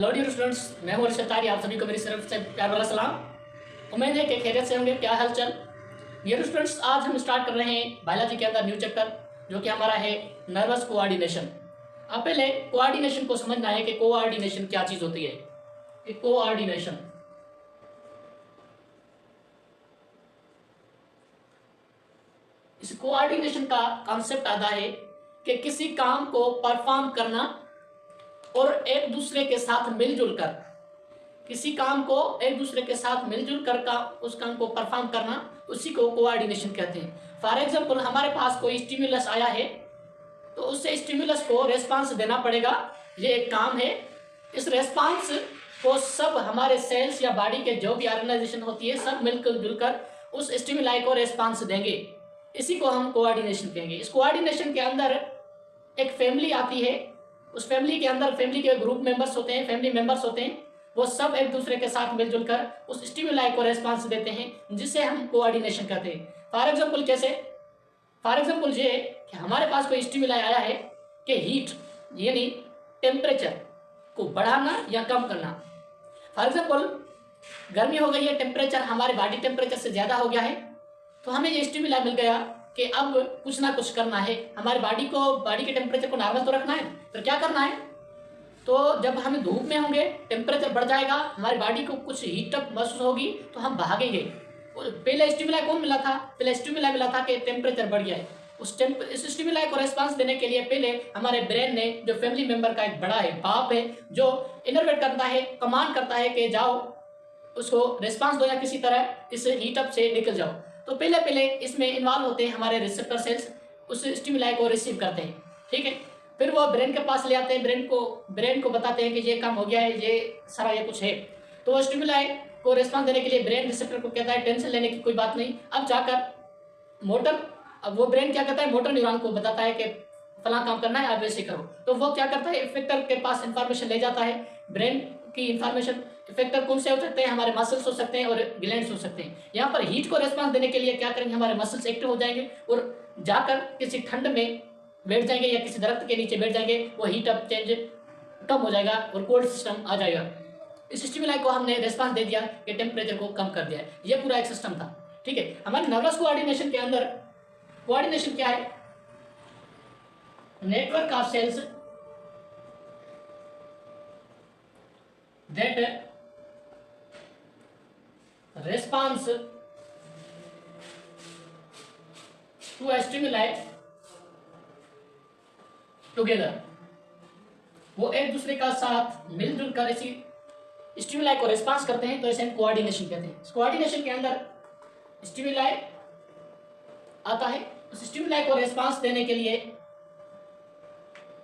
Hello dear students, मैं हूं अर्शद तारी। आप सभी को मेरी तरफ से प्यार भरा सलाम। उम्मीद है कि खैरियत से होंगे। क्या हाल चाल डियर स्टूडेंट्स? आज हम स्टार्ट कर रहे हैं बायोलॉजी के अंदर न्यू चैप्टर, जो कि हमारा है नर्वस कोऑर्डिनेशन। अब पहले कोऑर्डिनेशन को समझना है कि कोऑर्डिनेशन क्या चीज़ होती है। कोऑर्डिनेशन, इस कोऑर्डिनेशन का कॉन्सेप्ट आता है कि किसी काम को परफॉर्म करना और एक दूसरे के साथ मिलजुल कर, किसी काम को एक दूसरे के साथ मिलजुल कर का उस काम को परफॉर्म करना, उसी को कोऑर्डिनेशन कहते हैं। फॉर एग्जांपल, हमारे पास कोई स्टिमुलस आया है तो उससे स्टिमुलस को रेस्पॉन्स देना पड़ेगा। ये एक काम है। इस रेस्पॉन्स को सब हमारे सेल्स या बॉडी के जो भी ऑर्गेनाइजेशन होती है सब मिलकर जुलकर उस स्टिमुलाई को रेस्पॉन्स देंगे। इसी को हम कोऑर्डिनेशन कहेंगे। इस कोऑर्डिनेशन के अंदर एक फैमिली आती है। उस फैमिली के अंदर फैमिली के ग्रुप मेंबर्स होते हैं, फैमिली मेंबर्स होते हैं। वो सब एक दूसरे के साथ मिलजुल कर उस स्टिमुलाई को रेस्पॉन्स देते हैं, जिसे हम कोऑर्डिनेशन कहते हैं। फॉर एग्जांपल कैसे? फॉर एग्जांपल ये कि हमारे पास कोई स्टिमुलाई आया है कि हीट यानी टेम्परेचर को बढ़ाना या कम करना। फॉर एग्जांपल, गर्मी हो गई है, टेम्परेचर हमारे बॉडी टेम्परेचर से ज़्यादा हो गया है, तो हमें ये स्टिमुलाई मिल गया कि अब कुछ ना कुछ करना है। हमारे बॉडी के टेम्परेचर को नॉर्मल तो रखना है, तो क्या करना है? तो जब हम धूप में होंगे, टेम्परेचर बढ़ जाएगा, हमारी बॉडी को कुछ हीटअप महसूस होगी, तो हम भागेंगे। पहले स्टिमुलाई कौन मिला था? पहले स्टिमुलाई मिला था कि टेम्परेचर बढ़ गया है। इस स्टिमुलाई को रेस्पॉन्स देने के लिए पहले हमारे ब्रेन ने, जो फैमिली मेंबर का एक बड़ा है, बाप है, जो इनर्वेट करता है, कमांड करता है कि जाओ उसको रेस्पॉन्स दो या किसी तरह इस हीटअप से निकल जाओ। तो पहले इसमें इन्वॉल्व होते हैं हमारे रिसेप्टर सेल्स, उस स्टिमुलाई को रिसीव करते हैं। ठीक है, फिर वो ब्रेन के पास ले आते हैं, ब्रेन को बताते हैं कि ये काम हो गया है, ये सारा ये कुछ है। तो वो स्टिमुलाई को रिस्पॉन्स देने के लिए ब्रेन रिसेप्टर को कहता है टेंशन लेने की कोई बात नहीं। अब जाकर अब वो ब्रेन क्या करता है, मोटर न्यूरॉन को बताता है कि फला काम करना है, आप वैसे करो। तो वो क्या करता है, इफेक्टर के पास इंफॉर्मेशन ले जाता है। ब्रेन की इंफॉर्मेशन, इफेक्टर कौन से हो सकते हैं? हमारे मसल्स हो सकते हैं और ग्लैंड्स हो सकते हैं। यहाँ पर हीट को रेस्पॉन्स देने के लिए क्या करेंगे, हमारे मसल्स एक्टिव हो जाएंगे और जाकर किसी ठंड में बैठ जाएंगे या किसी दरख्त के नीचे बैठ जाएंगे। वो हीट अप चेंज कम हो जाएगा और कोल्ड सिस्टम आ जाएगा। इस स्टिमुलाई को हमने रेस्पॉन्स दे दिया कि टेम्परेचर को कम कर दिया। ये पूरा एक सिस्टम था। ठीक है, हमारे नर्वस कोऑर्डिनेशन के अंदर कोऑर्डिनेशन क्या है? Network of cells that response to a stimuli together. वो एक दूसरे का साथ मिलजुल कर इसी स्टिमुलाई को रेस्पॉन्स करते हैं, तो इसे हम कोऑर्डिनेशन कहते हैं। इस कोऑर्डिनेशन के अंदर स्टिमुलाई आता है, उस स्टिमुलाई को रेस्पॉन्स देने के लिए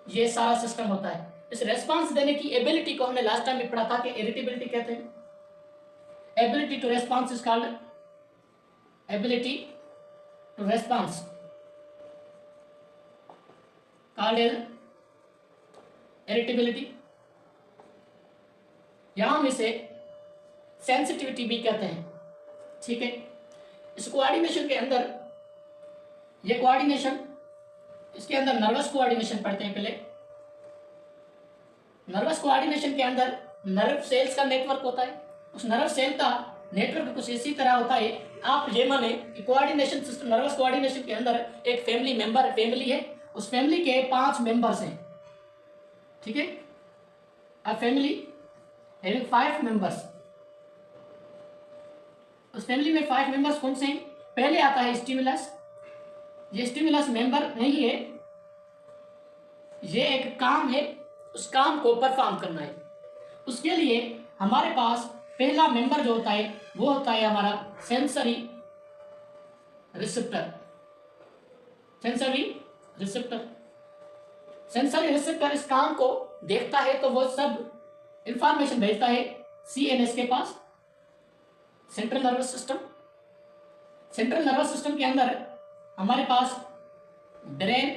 ये सारा सिस्टम होता है। इस रेस्पॉन्स देने की एबिलिटी को हमने लास्ट टाइम भी पढ़ा था कि इरिटेबिलिटी कहते हैं। Ability to response is called ability to response called as irritability, या हम इसे सेंसिटिविटी भी कहते हैं। ठीक है, इस कोऑर्डिनेशन के अंदर, ये कोऑर्डिनेशन, इसके अंदर नर्वस कोऑर्डिनेशन पढ़ते हैं पहले। नर्वस कोऑर्डिनेशन के अंदर नर्व सेल्स का नेटवर्क होता है। उस नर्व सेल का नेटवर्क कुछ इसी तरह होता है। आप ये माने कि कोऑर्डिनेशन सिस्टम, नर्वस कोऑर्डिनेशन के अंदर एक फैमिली है। उस फैमिली के 5 मेंबर्स हैं। ठीक है, अ फैमिली हैविंग 5 मेंबर्स। उस फैमिली में 5 मेंबर्स कौन से हैं? पहले आता है स्टिमुलस। ये स्टिमुलस मेंबर नहीं है, ये एक काम है, उस काम को परफॉर्म करना है। उसके लिए हमारे पास पहला मेंबर जो होता है वो होता है हमारा सेंसरी रिसेप्टर। सेंसरी रिसेप्टर इस काम को देखता है, तो वो सब इंफॉर्मेशन भेजता है सीएनएस के पास, central nervous system. Central nervous system के अंदर हमारे पास ब्रेन,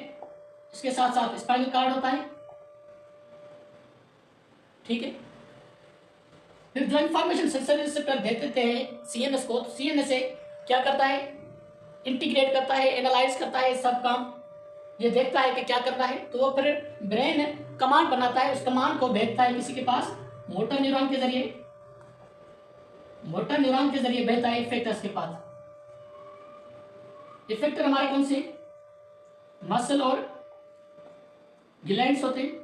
इसके साथ साथ स्पाइनल कॉर्ड होता है। ठीक है, फिर जो इंफॉर्मेशन सेंसरी रिसेप्टर दे देते हैं सीएनएस को, तो सीएनएस क्या करता है, इंटीग्रेट करता है, एनालाइज करता है सब काम, ये देखता है कि क्या करना है। तो वो फिर ब्रेन कमांड बनाता है, उस कमांड को भेजता है किसी के पास, मोटर न्यूरॉन के जरिए बहता है इफेक्टर्स के पास। इफेक्टर हमारे कौन से? मसल और ग्लैंड्स होते हैं।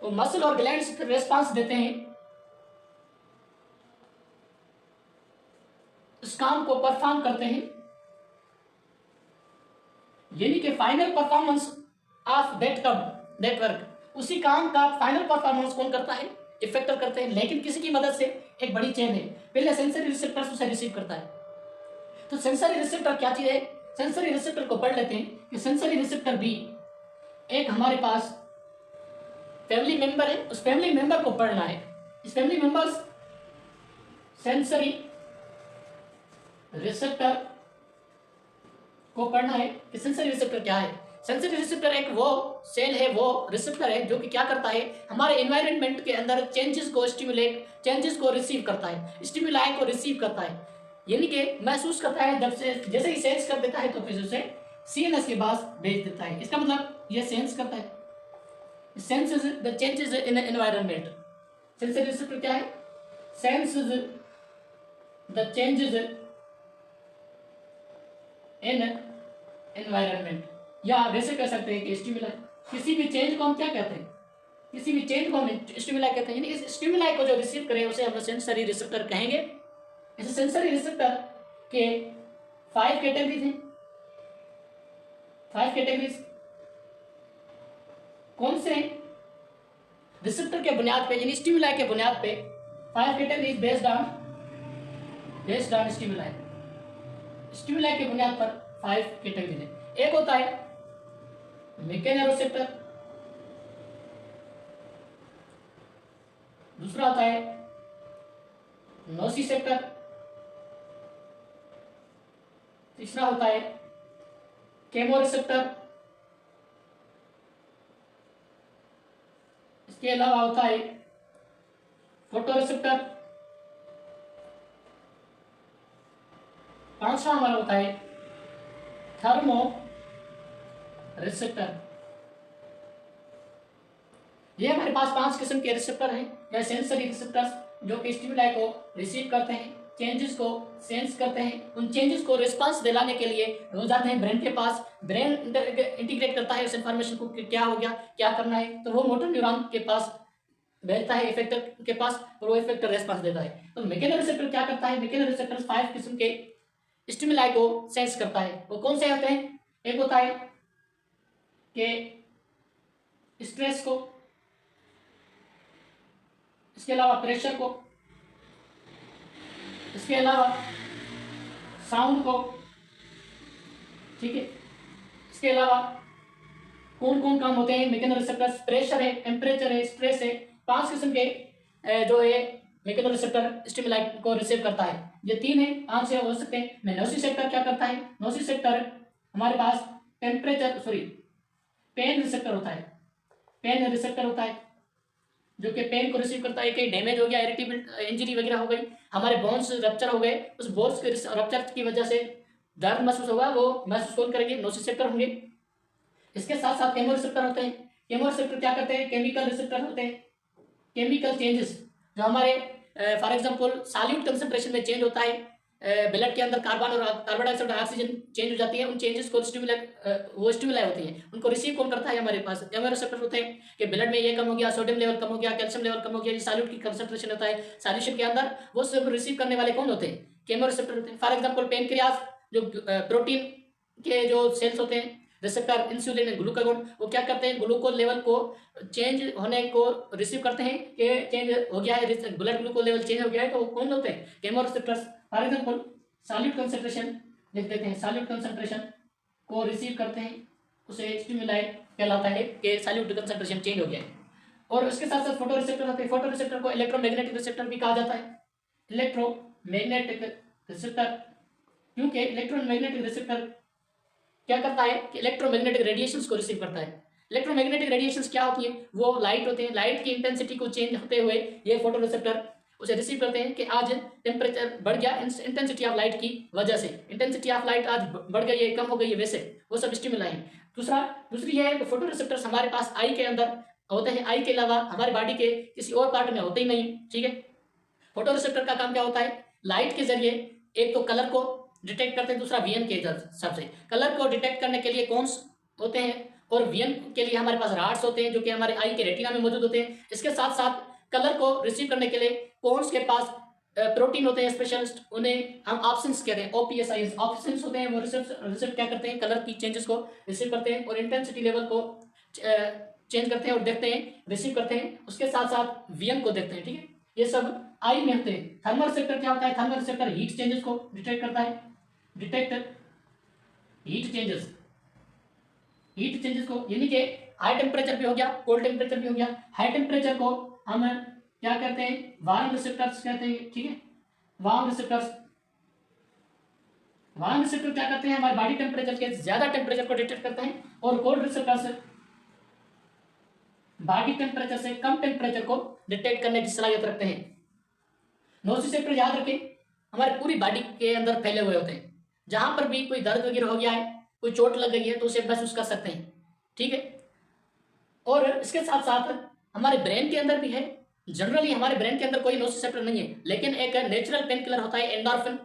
वो मसल और ग्लैंड्स रेस्पॉन्स देते हैं, इस काम को परफॉर्म करते हैं, यानी कि final performance of that network, उसी काम का फाइनल परफॉर्मेंस कौन करता है? इफेक्टर करते हैं। लेकिन किसी की मदद से, एक बड़ी चेन है, पहले सेंसरी रिसेप्टर उसे रिसीव करता है। तो सेंसरी रिसेप्टर क्या चीज है? सेंसरी रिसेप्टर को पढ़ लेते हैं कि सेंसरी रिसेप्टर भी एक हमारे पास फैमिली मेंबर है, उस फैमिली मेंबर को पढ़ना है। इस फैमिली मेंबर्स सेंसरी रिसेप्टर को पढ़ना है कि सेंसरी रिसेप्टर क्या है। सेंसरी रिसेप्टर एक वो सेल है, वो रिसेप्टर है जो कि क्या करता है, हमारे एनवायरनमेंट के अंदर चेंजेस को रिसीव करता है, स्टिमुलाई को रिसीव करता है, यानी कि महसूस करता है। जब से जैसे ही सेंस कर देता है तो फिर उसे सीएनएस के पास भेज देता है। इसका मतलब ये सेंस करता है, senses the changes in environment. Sensory receptor क्या है? Senses the changes in environment, या वैसे कह सकते हैं कि स्टिमुलाई। किसी भी चेंज को हम क्या कहते हैं? किसी भी चेंज को हम स्टिमुलाई कहते हैं, यानी इस स्टिमुलाई को जो रिसीव करे उसे हम सेंसरी रिसेप्टर कहेंगे। इस सेंसरी रिसेप्टर के 5 कैटेगरीज हैं। 5 कैटेगरीज कौन से हैं? रिसेप्टर के बुनियाद पे, यानी स्टिमुलाई के बुनियाद पे 5 categories based on stimuli. Stimuli के बुनियाद पर 5 कैटेगरीज है। एक होता है मेकेनोरेसेप्टर, दूसरा होता है नोसिसेप्टर, तीसरा होता है केमोरेसेप्टर, इसके अलावा होता है फोटोरिसेप्टर, पांचवा हमारा होता है थर्मो रिसेप्टर। ये हमारे पास 5 किस्म के रिसेप्टर हैं या सेंसरी रिसेप्टर्स, जो कि स्टिमुलाई को रिसीव करते हैं, चेंजेस को सेंस करते हैं, उन चेंजेस को रिस्पांस दिलाने के लिए हो जाते हैं ब्रेन के पास। ब्रेन इंटीग्रेट करता है उस इंफॉर्मेशन को कि क्या हो गया, क्या करना है, तो वो मोटर न्यूरॉन के पास भेजता है, इफेक्टर के पास, और वो इफेक्टर रेस्पॉन्स देता है। तो मैकेनो रिसेप्टर क्या करता है? मैकेनो रिसेप्टर 5 किस्म के स्टिमुलाई को सेंस करता है। वो कौन से होते हैं? एक होता है कि स्ट्रेस को, इसके अलावा प्रेशर को, इसके अलावा साउंड को, ठीक है। इसके अलावा कौन कौन काम होते हैं मैकेनो रिसेप्टर्स? प्रेशर है, टेम्परेचर है, स्ट्रेस है। 5 किस्म के जो है मैकेनो रिसेप्टर स्टिमुलाई को रिसीव करता है। ये 3 है, आंसर हो सकते हैं। नोसिसेप्टर क्या करता है? नोसिसेप्टर हमारे पास पेन रिसेप्टर होता है। पेन रिसेप्टर होता है जो कि पेन को रिसीव करता है। कहीं डैमेज हो गया, इरिटेबल इंजरी वगैरह हो गई, हमारे बोन्स रप्चर हो गए, उस बोन्स के रप्चर की वजह से दर्द महसूस होगा, वो महसूस कौन करेंगे? नोसिसेप्टर होंगे। इसके साथ साथ केमो रिसेप्टर होते हैं। केमो रिसेप्टर क्या करते हैं? केमिकल रिसेप्टर होते हैं। केमिकल चेंजेस जो हमारे फॉर एग्जांपल सॉल्यूट कंसंट्रेशन में चेंज होता है, ब्लड के अंदर कार्बन डाइऑक्साइड ऑक्सीजन चेंज हो जाती है, उन चेंजेस को स्टिमुलाई होती हैं, उनको रिसीव कौन करता है? हमारे पास केमो रिसेप्टर होते हैं कि ब्लड में ये कम हो गया, सोडियम लेवल कम हो गया, कैल्शियम लेवल कम हो गया, ये सॉल्यूट की कंसंट्रेशन होता है सॉल्यूशन के अंदर, वो सब रिसीव करने वाले कौन होते हैं? केमो रिसेप्टर होते हैं। फॉर एग्जाम्पल पेनक्रियाज जो प्रोटीन के जो सेल्स होते हैं, रिसेप्टर इंसुलिन ग्लूकागोन, वो क्या करते हैं? ग्लूकोज लेवल को चेंज होने को रिसीव करते हैं कि चेंज हो गया है, ब्लड ग्लूकोज लेवल चेंज हो गया है, तो वो कौन होते हैं? Chemo receptors. For example solute concentration लिख देते हैं, सॉल्यूट कंसंट्रेशन को रिसीव करते हैं, उसे स्टिमुलाई कहलाता है कि सॉल्यूट कंसंट्रेशन चेंज हो गया है। और उसके साथ साथ फोटो रिसेप्टर होते हैं। फोटो रिसेप्टर को इलेक्ट्रोमैग्नेटिक रिसेप्टर भी कहा जाता है। इलेक्ट्रोमैग्नेटिक रिसेप्टर, क्योंकि इलेक्ट्रोमैग्नेटिक रिसेप्टर क्या करता है कि इलेक्ट्रोमैग्नेटिक रेडिएशंस को रिसीव करता है। इलेक्ट्रोमैग्नेटिक रेडिएशंस क्या होती है? वो लाइट होते हैं, लाइट की इंटेंसिटी को चेंज होते हुए ये फोटो रिसेप्टर उसे रिसीव करते हैं कि आज टेम्परेचर बढ़ गया इंटेंसिटी ऑफ लाइट की वजह से, इंटेंसिटी ऑफ लाइट आज बढ़ गई है, कम हो गई है, वैसे वो सब स्टिमुलाई है। दूसरी है फोटो रिसेप्टर्स हमारे पास आई के अंदर होते हैं, आई के अलावा हमारे बॉडी के किसी और पार्ट में होते ही नहीं, ठीक है। फोटो रिसेप्टर का काम क्या होता है, लाइट के जरिए एक तो कलर को डिटेक्ट करते हैं, दूसरा विजन के हिसाब से कलर को डिटेक्ट करने के लिए कौन्स होते हैं, और विजन के लिए हमारे पास राड्स होते हैं जो कि हमारे आई के रेटिना में मौजूद होते हैं। इसके साथ साथ कलर को रिसीव करने के लिए कौन्स के पास प्रोटीन होते हैं स्पेशलिस्ट, उन्हें हम ऑप्शंस कहते हैं, ओपीएसआई ऑप्शंस होते हैं। वो रिसेप्ट क्या करते हैं, कलर की चेंजेस को रिसीव करते हैं और इंटेंसिटी लेवल को चेंज करते हैं और देखते हैं, रिसीव करते हैं। उसके साथ साथ विजन को देखते हैं, ठीक है। ये सब आई में होते हैं। थर्मल रिसेप्टर क्या होता है, थर्मल रिसेप्टर हीट चेंजेस को डिटेक्ट करता है, detect heat changes, heat changes को, यानी कि हाई टेम्परेचर भी हो गया, कोल्ड टेम्परेचर भी हो गया। हाई टेम्परेचर को हम क्या कहते हैं, वार्म रिसेप्टर्स कहते हैं, ठीक है। वार्म रिसेप्टर्स, वार्म रिसेप्टर क्या करते हैं, हमारे बॉडी टेम्परेचर के ज्यादा टेम्परेचर को डिटेक्ट करते हैं, और कोल्ड रिसेप्टर्स बॉडी टेम्परेचर से कम टेम्परेचर को डिटेक्ट करने की सलाहियत रखते हैं। नोज रिसेप्टर याद रखें, हमारे पूरी बॉडी के अंदर फैले हुए होते हैं। जहां पर भी कोई दर्द वगैरह हो गया है, कोई चोट लग गई है, तो उसे महसूस कर सकते हैं, ठीक है। और इसके साथ साथ हमारे ब्रेन के अंदर भी है। जनरली हमारे ब्रेन के अंदर कोई नोज रिसेप्टर नहीं है, लेकिन एक नेचुरल पेन किलर होता है एंडोर्फिन,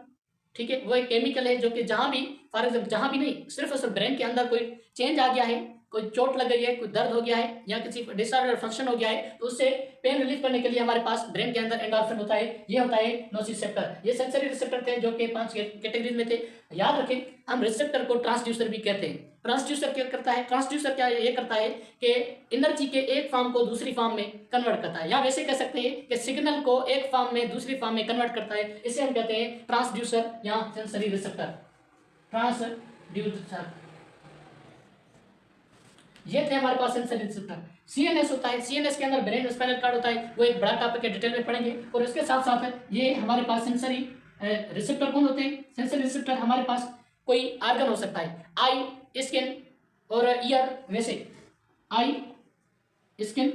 ठीक है। वो एक केमिकल है जो कि जहां भी, फॉर एग्जाम्पल जहां भी नहीं, सिर्फ और सिर्फ ब्रेन के अंदर कोई चेंज आ गया है, कोई चोट लग गई है, कोई दर्द हो गया है, या किसी डिसऑर्डर फंक्शन हो गया है, तो उससे पेन रिलीफ करने के लिए हमारे पास ब्रेन के अंदर एंडोर्फिन होता है। ये होता है नोसिसेप्टर। ये सेंसरी रिसेप्टर थे जो कि 5 कैटेगरीज में थे। याद रखें, हम रिसेप्टर को ट्रांसड्यूसर भी कहते हैं। ट्रांसड्यूसर क्या करता है, ट्रांसड्यूसर क्या ये करता है कि एनर्जी के एक फॉर्म को दूसरी फॉर्म में कन्वर्ट करता है, या वैसे कह सकते हैं कि सिग्नल को एक फॉर्म में दूसरी फॉर्म में कन्वर्ट करता है। इसे हम कहते हैं ट्रांसड्यूसर या सेंसरी रिसेप्टर, ट्रांसड्यूसर। ये थे हमारे पास सेंसरी रिसेप्टर। सीएनएस होता है, सीएनएस के अंदर ब्रेन स्पाइनल कार्ड होता है, वो एक बड़ा टॉपिक है, डिटेल में पढ़ेंगे। और इसके साथ साथ ये हमारे पास सेंसरी रिसेप्टर कौन होते हैं, सेंसरी रिसेप्टर हमारे पास कोई ऑर्गन हो सकता है, आई, स्किन और ईयर। वैसे आई, स्किन,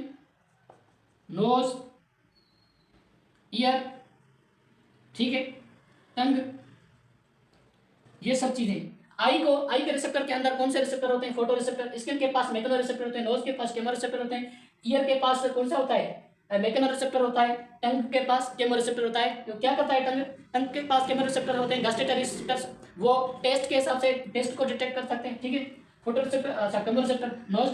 नोज, ईयर, ठीक है, टंग, ये सब चीजें। आई के रिसेप्टर के अंदर कौन से रिसेप्टर होते हैं, फोटो रिसेप्टर। स्किन के पास मैकेनो रिसेप्टर होते हैं, नोज के पास केमो रिसेप्टर होते हैं, ईयर के पास कौन सा होता है, मैकेनो रिसेप्टर होता है, टंग के पास केमो रिसेप्टर होता है। तो क्या करता है टंग के पास केमो रिसेप्टर होते हैं, गस्टेटरी रिसेप्टर्स, वो टेस्ट के हिसाब से टेस्ट को डिटेक्ट कर सकते हैं, ठीक है। फोटो रिसेप्टर, अच्छा केमो रिसेप्टर। नोज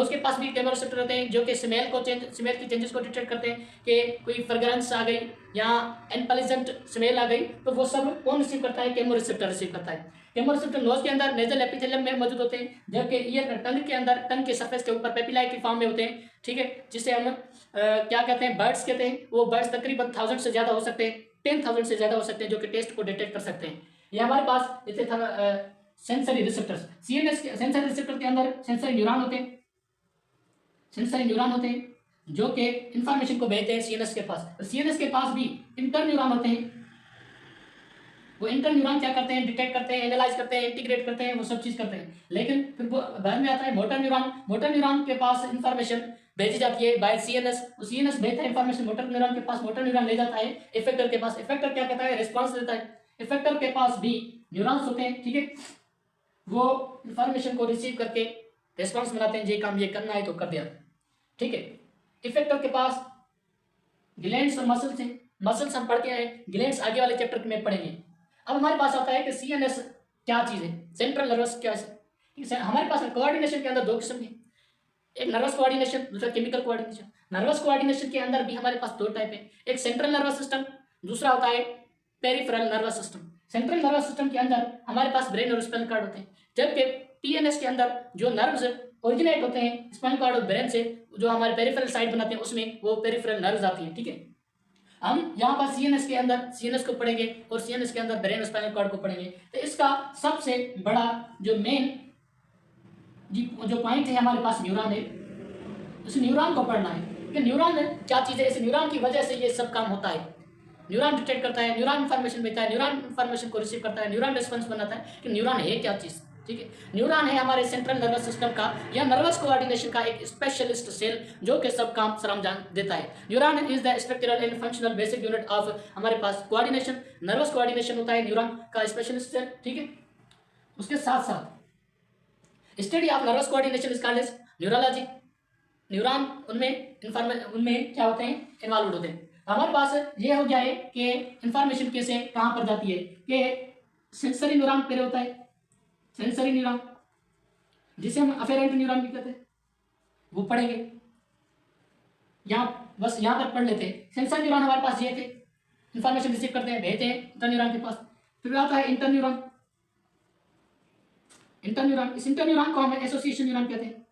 के पास भी केमो रिसेप्टर होते हैं जो कि स्मेल की चेंजेस को डिटेक्ट करते हैं कि कोई फ्रेग्रेंस आ गई या अनप्लेजेंट स्मेल आ गई, तो वो सब कौन रिसीव करता है, केमो रिसेप्टर रिसीव करता है। केमो रिसेप्टर नोज के अंदर नेजल एपिथेलियम में मौजूद होते हैं, जबकि ईयर टंग के अंदर, टंग के सरफेस के ऊपर पेपिलाई की फॉर्म में होते हैं, ठीक है। जिसे हम क्या कहते हैं, बर्ड्स कहते हैं। वो बर्ड्स तकरीबन 1000 से ज्यादा हो सकते हैं, 10,000 से ज्यादा हो सकते हैं, जो कि टेस्ट को डिटेक्ट कर सकते हैं। ये हमारे पास इतने सेंसरी रिसेप्टर्स। सीएनएस के सेंसरी रिसेप्टर के अंदर सेंसरी न्यूरॉन होते हैं, सेंसरी न्यूरॉन होते हैं जो कि इंफॉर्मेशन को भेजते हैं सीएनएस के पास। सीएनएस के पास भी इंटर न्यूरॉन होते हैं। वो इंटर न्यूरॉन क्या करते हैं, डिटेक्ट करते हैं, एनालाइज करते हैं, इंटीग्रेट करते हैं, वो सब चीज करते हैं। लेकिन फिर वो बाद में आता है मोटर न्यूरॉन। मोटर न्यूरॉन के पास इंफॉर्मेशन भेजी जाती है बाय सीएनएस। सीएनएस भेजता है इंफॉर्मेशन मोटर न्यूरॉन के पास, मोटर न्यूरॉन ले जाता है इफेक्टर के पास। इफेक्टर क्या कहता है, रिस्पॉन्स देता है। इफेक्टर के पास भी न्यूरॉन्स होते हैं, ठीक है। वो इंफॉर्मेशन को रिसीव करके रिस्पॉन्स बनाते हैं, ये काम ये करना है तो कर दिया, ठीक है। इफेक्टर के पास ग्लैंड्स और मसल्स हैं। मसल्स हम पढ़ के आए, ग्लैंड्स आगे वाले चैप्टर में पढ़ेंगे। अब हमारे पास आता है कि सीएनएस क्या चीज है, सेंट्रल नर्वस क्या है। हमारे पास कोऑर्डिनेशन के अंदर दो किस्म के, एक नर्वस कोऑर्डिनेशन, दूसरा केमिकल कोऑर्डिनेशन। नर्वस कोऑर्डिनेशन के अंदर भी हमारे पास दो टाइप है, एक सेंट्रल नर्वस सिस्टम, दूसरा होता है peripheral nervous system. Central nervous system के अंदर हमारे पास ब्रेन और स्पाइनल कार्ड होते हैं, जबकि टीएनएस के अंदर जो नर्व्स ओरिजिनेट होते हैं स्पाइनल कार्ड और ब्रेन से, जो हमारे पेरिफेरल साइड बनाते हैं, उसमें वो पेरिफेरल नर्व्स आती हैं, ठीक है। हम यहाँ पर सीएनएस के अंदर सीएनएस को पढ़ेंगे और सीएनएस के अंदर ब्रेन स्पाइनल कॉर्ड को पढ़ेंगे। तो इसका सबसे बड़ा जो मेन जो पॉइंट है हमारे पास न्यूरॉन है। उस न्यूरॉन को पढ़ना है कि न्यूरॉन क्या चीज़ है, इस न्यूरॉन की वजह से ये सब काम होता है। न्यूरॉन डिटेक्ट करता है, न्यूरॉन इन्फॉर्मेशन देता है, न्यूरॉन इन्फॉर्मेशन को रिसीव करता है, न्यूरॉन रिस्पॉन्स बनाता है कि न्यूरॉन है क्या चीज़, ठीक है। न्यूरॉन है हमारे सेंट्रल नर्वस सिस्टम का या नर्वस कोऑर्डिनेशन का एक स्पेशलिस्ट सेल जो कि सब काम सरंजाम देता है। Neuron is the structural and functional basic unit of हमारे पास कोऑर्डिनेशन। नर्वस कोऑर्डिनेशन होता है न्यूरॉन का स्पेशलिस्ट सेल, ठीक है। उसके साथ साथ study of nervous coordination is called as neurology. Neuron उनमें क्या होते हैं, इन्वॉल्व होते हैं। हमारे पास ये हो गया है कि इंफॉर्मेशन कैसे कहाँ पर जाती है, कि सेंसरी न्यूरॉन पहले होता है, सेंसरी न्यूरॉन जिसे हम अफेरेंट न्यूरॉन भी कहते हैं, वो पढ़ेंगे। यहाँ बस यहाँ पर पढ़ लेते हैं। सेंसर न्यूरॉन हमारे पास ये थे, इंफॉर्मेशन रिसीव करते हैं, भेजते हैं इंटर न्यूरॉन के पास। फिर आता है इंटर न्यूरॉन। इंटर न्यूरॉन, इस इंटर न्यूरॉन को हम एसोसिएशन न्यूरॉन कहते हैं।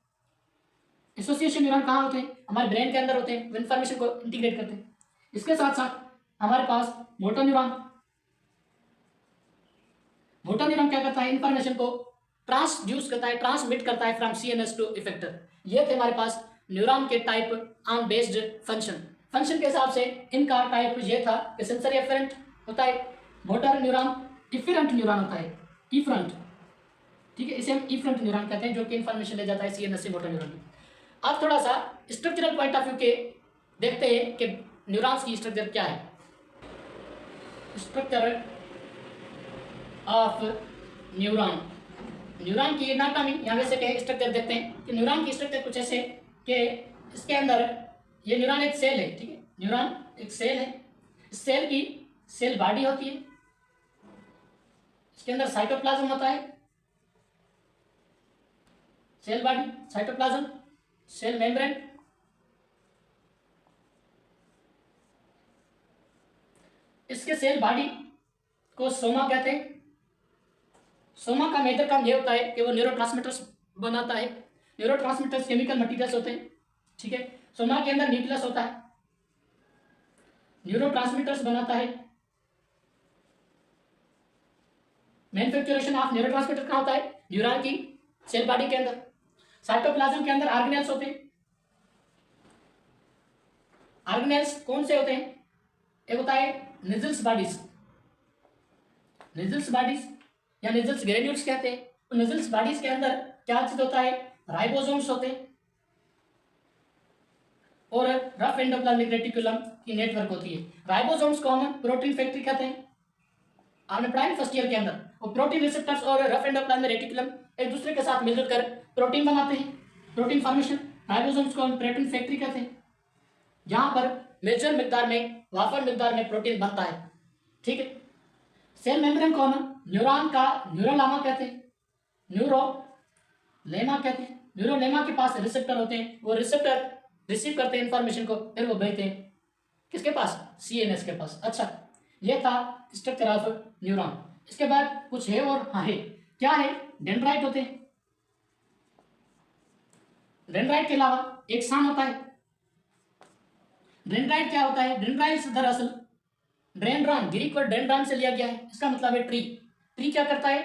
एसोसिएशन न्यूरॉन कहाँ होते हैं, हमारे ब्रेन के अंदर होते हैं, वो इन्फॉर्मेशन को इंटीग्रेट करते हैं। इसके साथ साथ हमारे पास मोटर न्यूरॉन। मोटर न्यूरॉन क्या करता है, इन्फॉर्मेशन को ट्रांसड्यूस करता है, ट्रांसमिट करता है फ्रॉम सीएनएस टू इफेक्टर। ये थे हमारे पास न्यूरॉन के type on based function. Function के हिसाब से इनका टाइप ये था कि सेंसरी एफरेंट होता है, मोटर न्यूरॉन इफेरेंट न्यूरॉन होता है, इफरंट, ठीक है, इसे हम इफरंट न्यूरॉन कहते हैं, जो कि इन्फॉर्मेशन ले जाता है सीएनएस से मोटर न्यूरॉन की। अब थोड़ा सा स्ट्रक्चरल पॉइंट ऑफ व्यू के देखते हैं कि न्यूरॉन्स की स्ट्रक्चर क्या है। स्ट्रक्चर ऑफ न्यूरॉन, न्यूरॉन की एनाटॉमी यहाँ वैसे कहे स्ट्रक्चर देखते हैं कि न्यूरॉन की स्ट्रक्चर कुछ ऐसे कि इसके अंदर ये न्यूरॉन एक सेल है, ठीक है, न्यूरॉन एक सेल है, इस सेल की सेल बॉडी होती है, इसके अंदर साइटोप्लाज्म होता है, cell body, cytoplasm, cell membrane, इसके सेल बॉडी को सोमा कहते हैं। सोमा का मेजर काम यह होता है कि वो न्यूरोट्रांसमीटर्स बनाता है। न्यूरोट्रांसमीटर्स केमिकल मटेरियल्स होते हैं, ठीक है। सोमा के अंदर न्यूक्लियस होता है, न्यूरोट्रांसमीटर्स बनाता है। मैन्युफैक्चरेशन ऑफ न्यूरोट्रांसमीटर कहाँ होता है, न्यूरॉन की सेल बॉडी के अंदर। साइटोप्लाज्म के अंदर ऑर्गेनेल्स होते हैं। ऑर्गेनेल्स कौन से होते हैं, एक होता है निजल्स बॉडीज, निजल्स बॉडीज या निजल्स ग्रेन्यूल्स कहते हैं। तो निजल्स बॉडीज के अंदर क्या चीज होता है, राइबोसोम्स होते हैं और रफ एंडोप्लाज्मिक रेटिकुलम की नेटवर्क होती है। राइबोसोम्स को हम प्रोटीन फैक्ट्री कहते हैं। आपने पढ़ा फर्स्ट ईयर के अंदर, वो प्रोटीन रिसेप्टर्स और रफ एंडोप्लाज्मिक रेटिकुलम एक दूसरे के साथ मिलजुल कर प्रोटीन बनाते हैं, प्रोटीन फॉर्मेशन। राइबोसोम्स को हम प्रोटीन फैक्ट्री कहते हैं, जहां पर मेजर मिकदार में, वाफर मिकदार में प्रोटीन बनता है, ठीक है। सेल मेम्ब्रेन को हम न्यूरॉन का न्यूरोलेमा कहते हैं, न्यूरोलेमा कहते हैं। न्यूरोलेमा के पास रिसेप्टर होते हैं, वो रिसेप्टर रिसीव करते हैं इंफॉर्मेशन को, फिर वो भेजते हैं किसके पास, सीएनएस के पास। अच्छा, ये था स्ट्रक्चर ऑफ न्यूरॉन। इसके बाद कुछ है और हाँ है, क्या है, डेंड्राइट होते हैं। डेंड्राइट के अलावा एक्सान होता है। डेंड्राइट क्या होता है, डेंड्राइट्स दरअसल डेंड्रॉन, ग्रीक वर्ड डेंड्रॉन से लिया गया है, इसका मतलब है ट्री। ट्री क्या करता है,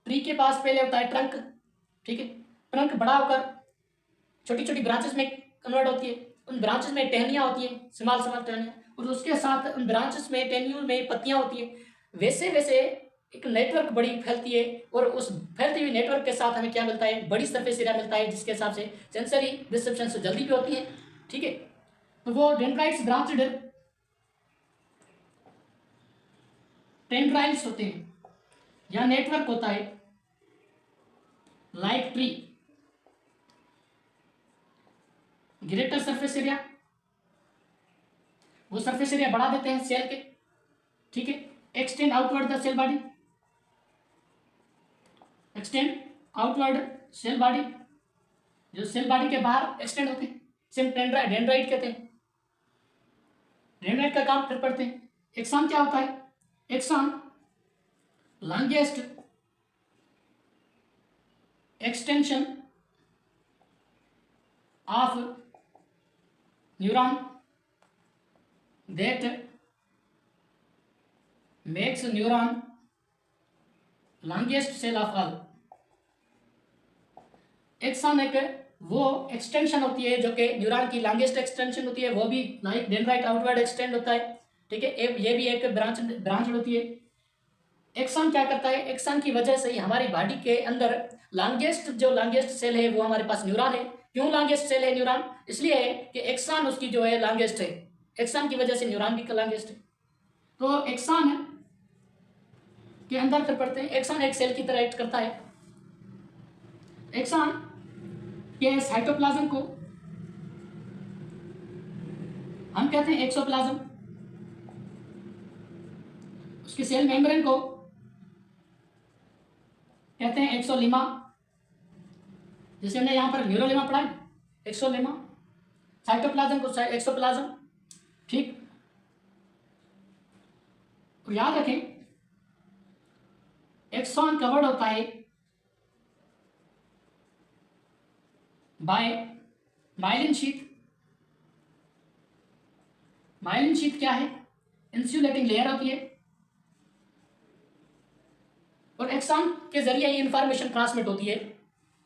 ट्री के पास पहले होता है ट्रंक, ठीक है। ट्रंक बड़ा होकर छोटी छोटी ब्रांचेस में कन्वर्ट होती है, उन ब्रांचेस में टहनियाँ होती है, स्मॉल स्मॉल टहनियाँ, और उसके साथ उन ब्रांचेस में, टहनियों में पत्तियाँ होती है। वैसे वैसे एक नेटवर्क बड़ी फैलती है, और उस फैलती हुई नेटवर्क के साथ हमें क्या मिलता है, बड़ी सरफेस एरिया मिलता है, जिसके हिसाब से सेंसरी रिसेप्शन से जल्दी भी होती है, ठीक है। तो वो डेंड्राइट्स ब्रांचेड टेंड्राइल्स होते हैं, या नेटवर्क होता है like tree. Greater surface area, वो सरफेस एरिया बढ़ा देते हैं सेल के, ठीक है। Extend outward the cell body, extend outward cell body, जो सेल बॉडी के बाहर एक्सटेंड होते हैं, सेम डेंड्राइट कहते हैं। डेंड्राइट का काम फिर पढ़ते हैं। एक्सान क्या होता है, axon longest extension of neuron that makes neuron longest cell of all। Axon एक वो एक्सटेंशन होती है जो कि न्यूरॉन की लॉन्गेस्ट एक्सटेंशन होती है, वो भी लाइक डेंड्राइट आउटवर्ड एक्सटेंड होता है, ठीक है। ये भी एक ब्रांच होती है। एक्सन क्या करता है, एक्सन की वजह से ही हमारी बॉडी के अंदर लॉन्गेस्ट सेल है वो हमारे पास न्यूरॉन है। क्यों लॉन्गेस्ट सेल है न्यूरॉन, इसलिए है कि एक्सन उसकी जो है लॉन्गेस्ट है, एक्सन की वजह से न्यूरॉन भी लॉन्गेस्ट है। तो एक्सन के अंदर फिर पढ़ते हैं, एक्सन एक सेल की तरह एक्ट करता है। एक्सन के साइटोप्लाज्म को हम कहते हैं एक्सोप्लाज्म। उसकी सेल मेम्ब्रेन को कहते हैं एक्सोलिमा, जैसे हमने यहां पर न्यूरोलिमा पढ़ा है, एक्सोलिमा। साइटोप्लाज्म को एक्सोप्लाज्म, ठीक। और याद रखें एक्सॉन कवर्ड होता है by myelin sheath. Myelin sheath क्या है? इंसुलेटिंग लेयर होती है, और एक्सॉन के जरिए ये इंफॉर्मेशन ट्रांसमिट होती है।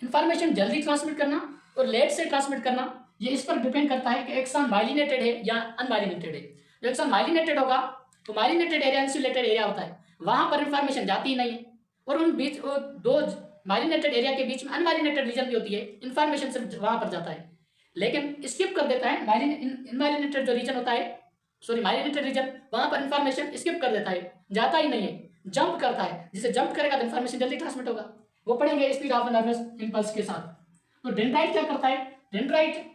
इंफॉर्मेशन जल्दी ट्रांसमिट करना और लेट से ट्रांसमिट करना, ये इस पर डिपेंड करता है कि एक्सॉन माइलिनेटेड है या अनमाइलिनेटेड है। जो एक्सॉन माइलिनेटेड होगा तो माइलिनेटेड एरिया इंसुलेटेड एरिया होता है, वहां पर इंफॉर्मेशन जाती ही नहीं है, और उन बीच दो माइलिनेटेड एरिया के बीच में अनमाइलिनेटेड रीजन भी होती है, इंफॉर्मेशन सिर्फ वहां पर जाता है, लेकिन स्किप कर देता है इनमाइलिनेटेड जो रीजन होता है, सॉरी माइलिनेटेड रीजन, वहां पर इंफॉर्मेशन स्किप कर देता है, जाता ही नहीं है, जंप करता है। जिसे जंप करेगा तो इंफॉर्मेशन जल्दी ट्रांसमिट होगा। वो पढ़ेंगे speed of the nervous impulse के साथ। तो डेंड्राइट क्या करता है? डेंड्राइट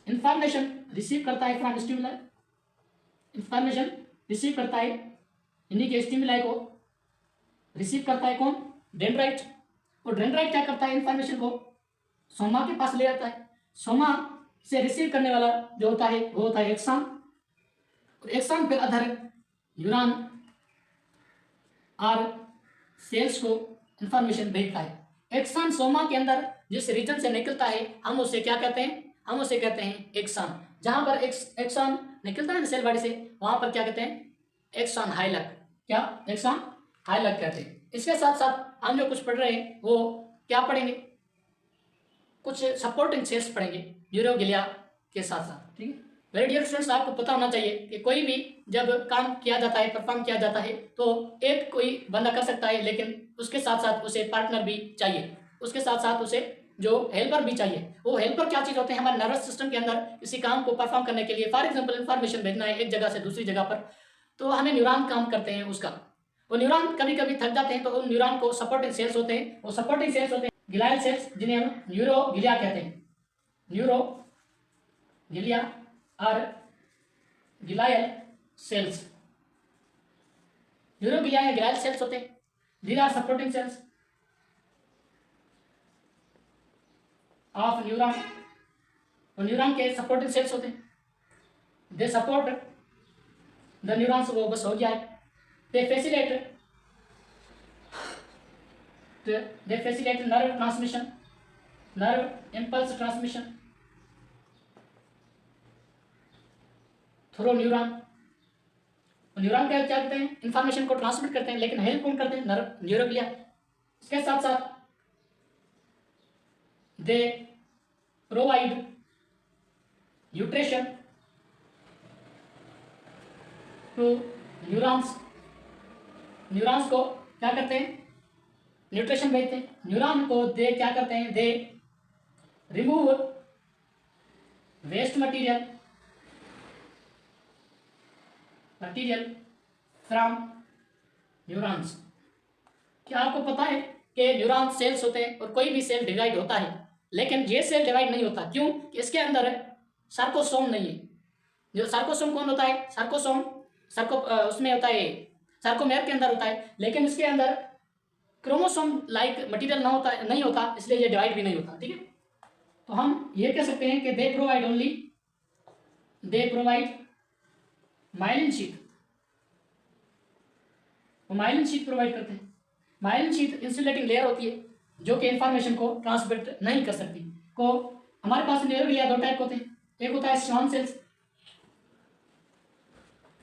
इंफॉर्मेशन रिसीव करता है फ्रॉम स्टिमुलाई, इंफॉर्मेशन रिसीव करता है, इन्हीं के स्टिमुलाई को रिसीव करता है कौन? डेंड्राइट। और डेंड्राइट क्या करता है? इंफॉर्मेशन को सोमा के पास ले आता है। सोमा से रिसीव करने वाला जो होता है वो होता है एक्सॉन, और एक्सॉन फिर अदर न्यूरॉन और सेल्स को इंफॉर्मेशन भेजता है। एक्सॉन सोमा के अंदर जिस रीजन से निकलता है हम उसे क्या कहते हैं? हम उसे कहते हैं एक्सॉन। जहां पर एक्सॉन निकलता है ना सेल बॉडी से, वहां पर क्या कहते हैं? एक्सॉन हाइलक। क्या? एक्सॉन हाइलक कहते हैं। इसके साथ साथ हम जो कुछ पढ़ रहे हैं वो क्या पढ़ेंगे? कुछ सपोर्टिंग सेल्स पढ़ेंगे न्यूरोग्लिया के साथ साथ, ठीक है। वेरी डियर स्टूडेंट्स, आपको पता होना चाहिए कि कोई भी जब काम किया जाता है, परफॉर्म किया जाता है, तो एक कोई बंदा कर सकता है, लेकिन उसके साथ साथ उसे पार्टनर भी चाहिए, उसके साथ साथ उसे जो हेल्पर भी चाहिए। वो हेल्पर क्या चीज़ होते हैं? हमारे नर्वस सिस्टम के अंदर किसी काम को परफॉर्म करने के लिए, फॉर एग्जाम्पल इंफॉर्मेशन भेजना है एक जगह से दूसरी जगह पर, तो हमें न्यूरॉन काम करते हैं उसका। वो न्यूरॉन कभी कभी थक जाते हैं, तो उन न्यूरॉन को सपोर्टिंग सेल्स होते हैं, वो सपोर्टिंग सेल्स होते हैं ग्लियल सेल्स, जिन्हें हम न्यूरोग्लिया कहते हैं। न्यूरोग्लिया और ग्लियल सेल्स, न्यूरोग्लिया या ग्लियल सेल्स होते हैं। These are supporting cells of neuron, और न्यूरॉन के सपोर्टिंग सेल्स होते हैं। दे सपोर्ट द न्यूरॉन्स, वो बस हो गया है। They facilitate nerve transmission, nerve impulse transmission through neuron. Neuron क्या करते हैं? इंफॉर्मेशन को ट्रांसमिट करते हैं, लेकिन हेल्प कौन करते हैं? न्यूरोग्लिया। इसके साथ साथ they provide nutrition to neurons. Neurons को क्या करते हैं? न्यूट्रिशन भेजते हैं। न्यूरॉन को दे क्या करते हैं? They remove waste material from neurons. क्या आपको पता है कि न्यूरॉन सेल्स होते हैं और कोई भी सेल डिवाइड होता है, लेकिन ये सेल डिवाइड नहीं होता। क्यों? कि इसके अंदर सार्कोसोम नहीं है। जो सार्कोसोम कौन होता है? सार्कोसोम उसमें होता है, सार्कोमेर के अंदर होता है, लेकिन इसके अंदर क्रोमोसोम लाइक मटीरियल नहीं होता, इसलिए ये डिवाइड भी नहीं होता, ठीक है। तो हम ये कह सकते हैं कि दे प्रोवाइड माइलिन शीथ, वो माइलिन शीथ प्रोवाइड करते हैं। माइलिन शीथ इंसुलेटिंग लेयर होती है जो कि इंफॉर्मेशन को ट्रांसमिट नहीं कर सकती। को हमारे पास न्यूरोग्लिया दो टाइप होते हैं, एक होता है श्वान सेल्स,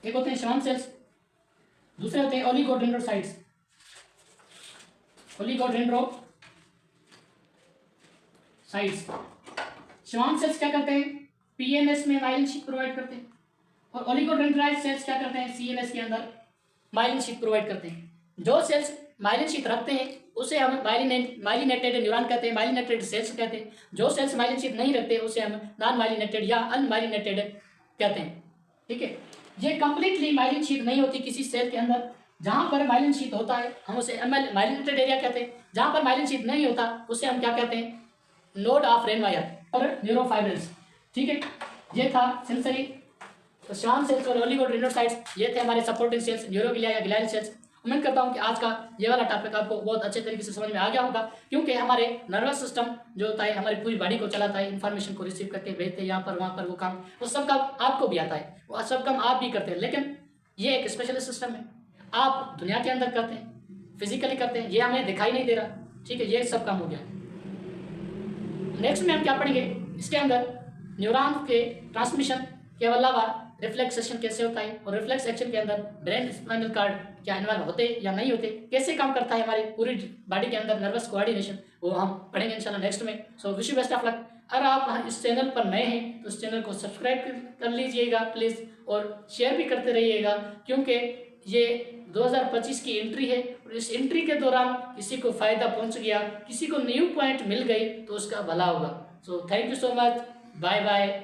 एक होते हैं श्वान सेल्स, दूसरे होते हैं ओलिगोडेंड्रोसाइट्स। श्वान सेल्स क्या करते हैं? पीएमएस में माइलिन शीथ प्रोवाइड करते हैं, और ओलिगोडेंड्राइट सेल्स क्या करते हैं? सीएनएस के अंदर माइलिन शीथ प्रोवाइड करते हैं। जो सेल्स माइलिन शीथ रखते हैं उसे हम माइलिनेटेड न्यूरॉन कहते हैं, माइलिनेटेड सेल्स कहते हैं। जो सेल्स माइलिन शीथ नहीं रखते उसे हम नॉन माइलिनेटेड या अनमाइलिनेटेड कहते हैं, ठीक है। ये कंप्लीटली माइलिन शीथ नहीं होती किसी सेल के अंदर। जहां पर माइलिन शीथ होता है हम उसे माइलिनेटेड एरिया कहते हैं, जहां पर माइलिन शीथ नहीं होता उसे हम क्या कहते हैं? Node of रेनवायर। और न्यूरोफाइब्रिल्स। ठीक है, ये था सेंसरी तो श्वान सेल्स और ओलिगोडेंड्रोसाइट्स, ये थे हमारे सपोर्टिंग सेल्स, न्यूरोग्लिया या ग्लियल सेल्स। उम्मीद करता हूँ कि आज का ये वाला टॉपिक आपको बहुत अच्छे तरीके से समझ में आ गया होगा, क्योंकि हमारे नर्वस सिस्टम जो होता है हमारी पूरी बॉडी को चलाता है, इन्फॉर्मेशन को रिसीव करके भेजते हैं यहाँ पर वहाँ पर, वो काम वो सब काम आपको भी आता है, वो सब काम आप भी करते हैं, लेकिन ये एक स्पेशलिस्ट सिस्टम है। आप दुनिया के अंदर करते हैं, फिजिकली करते हैं, ये हमें दिखाई नहीं दे रहा। ठीक है, ये सब काम हो गया। नेक्स्ट में हम क्या पढ़ेंगे, इसके अंदर न्यूरॉन के ट्रांसमिशन के अलावा रिफ्लेक्स एक्शन कैसे होता है, और रिफ्लेक्स एक्शन के अंदर ब्रेन स्पाइनल कार्ड क्या इन्वॉल्व होते या नहीं होते, कैसे काम करता है हमारी पूरी बॉडी के अंदर नर्वस कोऑर्डिनेशन, वो हम पढ़ेंगे इंशाल्लाह नेक्स्ट में। So wish you best of luck. अगर आप इस चैनल पर नए हैं तो इस चैनल को सब्सक्राइब कर लीजिएगा प्लीज़, और शेयर भी करते रहिएगा, क्योंकि ये 2025 की एंट्री है, और इस एंट्री के दौरान किसी को फ़ायदा पहुंच गया, किसी को न्यू पॉइंट मिल गई तो उसका भला होगा। So thank you so much, bye bye.